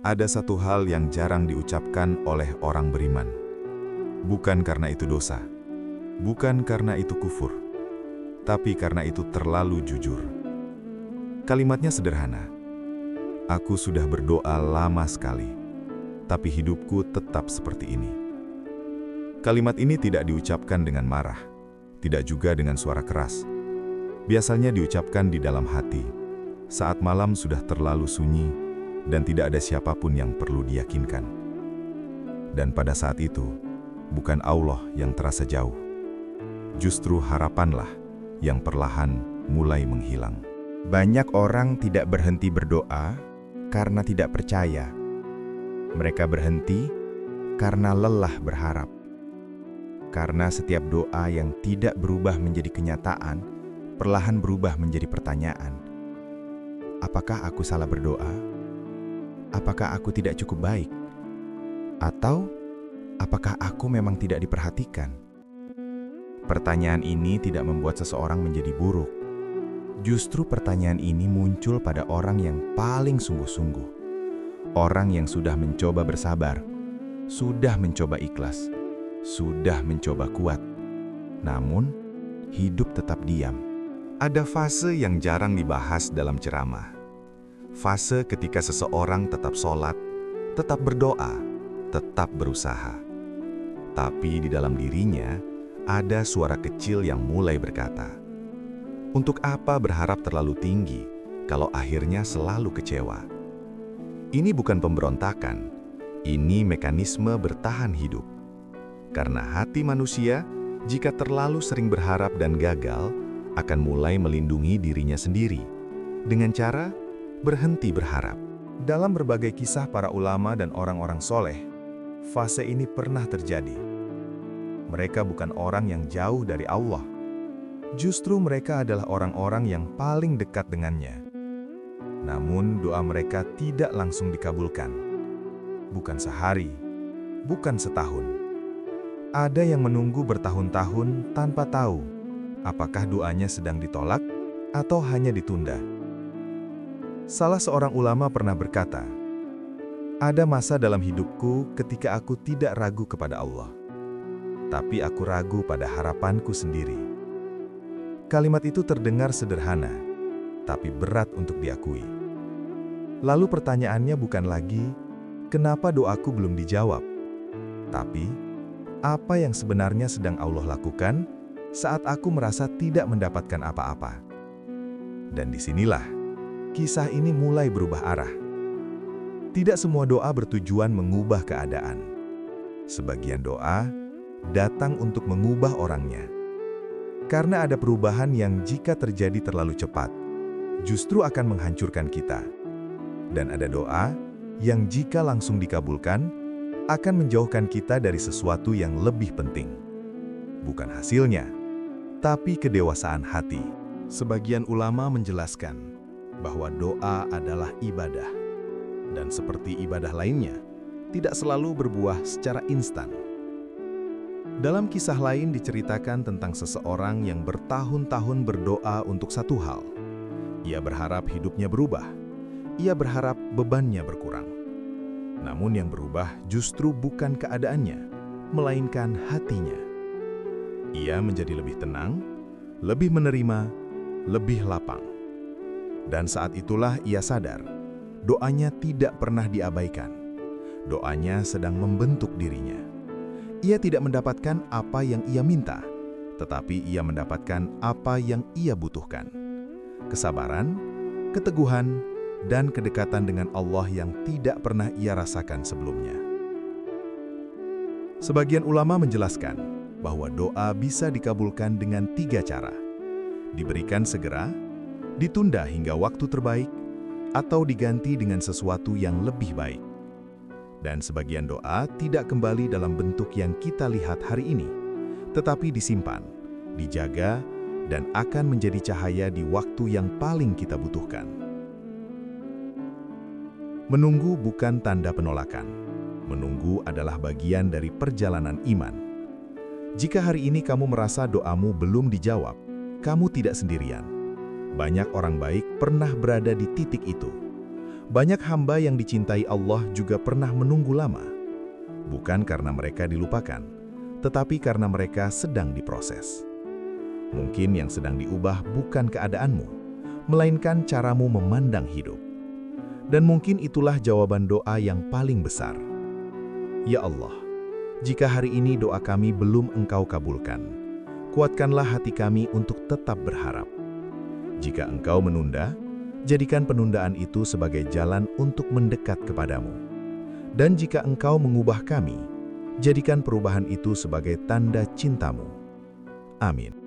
Ada satu hal yang jarang diucapkan oleh orang beriman. Bukan karena itu dosa, bukan karena itu kufur, tapi karena itu terlalu jujur. Kalimatnya sederhana. Aku sudah berdoa lama sekali, tapi hidupku tetap seperti ini. Kalimat ini tidak diucapkan dengan marah, tidak juga dengan suara keras. Biasanya diucapkan di dalam hati, saat malam sudah terlalu sunyi, dan tidak ada siapapun yang perlu diyakinkan. Dan pada saat itu, bukan Allah yang terasa jauh. Justru harapanlah yang perlahan mulai menghilang. Banyak orang tidak berhenti berdoa karena tidak percaya. Mereka berhenti karena lelah berharap. Karena setiap doa yang tidak berubah menjadi kenyataan, perlahan berubah menjadi pertanyaan. Apakah aku salah berdoa? Apakah aku tidak cukup baik? Atau apakah aku memang tidak diperhatikan? Pertanyaan ini tidak membuat seseorang menjadi buruk. Justru pertanyaan ini muncul pada orang yang paling sungguh-sungguh. Orang yang sudah mencoba bersabar, sudah mencoba ikhlas, sudah mencoba kuat. Namun, hidup tetap diam. Ada fase yang jarang dibahas dalam ceramah. Fase ketika seseorang tetap sholat, tetap berdoa, tetap berusaha. Tapi di dalam dirinya, ada suara kecil yang mulai berkata, "Untuk apa berharap terlalu tinggi kalau akhirnya selalu kecewa?" Ini bukan pemberontakan, ini mekanisme bertahan hidup. Karena hati manusia, jika terlalu sering berharap dan gagal, akan mulai melindungi dirinya sendiri dengan cara berhenti berharap. Dalam berbagai kisah para ulama dan orang-orang soleh, fase ini pernah terjadi. Mereka bukan orang yang jauh dari Allah. Justru mereka adalah orang-orang yang paling dekat dengannya. Namun doa mereka tidak langsung dikabulkan. Bukan sehari, bukan setahun. Ada yang menunggu bertahun-tahun tanpa tahu apakah doanya sedang ditolak atau hanya ditunda. Salah seorang ulama pernah berkata, "Ada masa dalam hidupku ketika aku tidak ragu kepada Allah, tapi aku ragu pada harapanku sendiri." Kalimat itu terdengar sederhana, tapi berat untuk diakui. Lalu pertanyaannya bukan lagi, kenapa doaku belum dijawab? Tapi, apa yang sebenarnya sedang Allah lakukan saat aku merasa tidak mendapatkan apa-apa? Dan disinilah kisah ini mulai berubah arah. Tidak semua doa bertujuan mengubah keadaan. Sebagian doa datang untuk mengubah orangnya. Karena ada perubahan yang jika terjadi terlalu cepat, justru akan menghancurkan kita. Dan ada doa yang jika langsung dikabulkan, akan menjauhkan kita dari sesuatu yang lebih penting. Bukan hasilnya, tapi kedewasaan hati. Sebagian ulama menjelaskan bahwa doa adalah ibadah, dan seperti ibadah lainnya, tidak selalu berbuah secara instan. Dalam kisah lain diceritakan tentang seseorang yang bertahun-tahun berdoa untuk satu hal. Ia berharap hidupnya berubah, ia berharap bebannya berkurang. Namun yang berubah justru bukan keadaannya, melainkan hatinya. Ia menjadi lebih tenang, lebih menerima, lebih lapang. Dan saat itulah ia sadar, doanya tidak pernah diabaikan. Doanya sedang membentuk dirinya. Ia tidak mendapatkan apa yang ia minta, tetapi ia mendapatkan apa yang ia butuhkan. Kesabaran, keteguhan, dan kedekatan dengan Allah yang tidak pernah ia rasakan sebelumnya. Sebagian ulama menjelaskan bahwa doa bisa dikabulkan dengan 3 cara. Diberikan segera, ditunda hingga waktu terbaik, atau diganti dengan sesuatu yang lebih baik. Dan sebagian doa tidak kembali dalam bentuk yang kita lihat hari ini, tetapi disimpan, dijaga, dan akan menjadi cahaya di waktu yang paling kita butuhkan. Menunggu bukan tanda penolakan. Menunggu adalah bagian dari perjalanan iman. Jika hari ini kamu merasa doamu belum dijawab, kamu tidak sendirian. Banyak orang baik pernah berada di titik itu. Banyak hamba yang dicintai Allah juga pernah menunggu lama. Bukan karena mereka dilupakan, tetapi karena mereka sedang diproses. Mungkin yang sedang diubah bukan keadaanmu, melainkan caramu memandang hidup. Dan mungkin itulah jawaban doa yang paling besar. Ya Allah, jika hari ini doa kami belum Engkau kabulkan, kuatkanlah hati kami untuk tetap berharap. Jika Engkau menunda, jadikan penundaan itu sebagai jalan untuk mendekat kepadamu. Dan jika Engkau mengubah kami, jadikan perubahan itu sebagai tanda cintamu. Amin.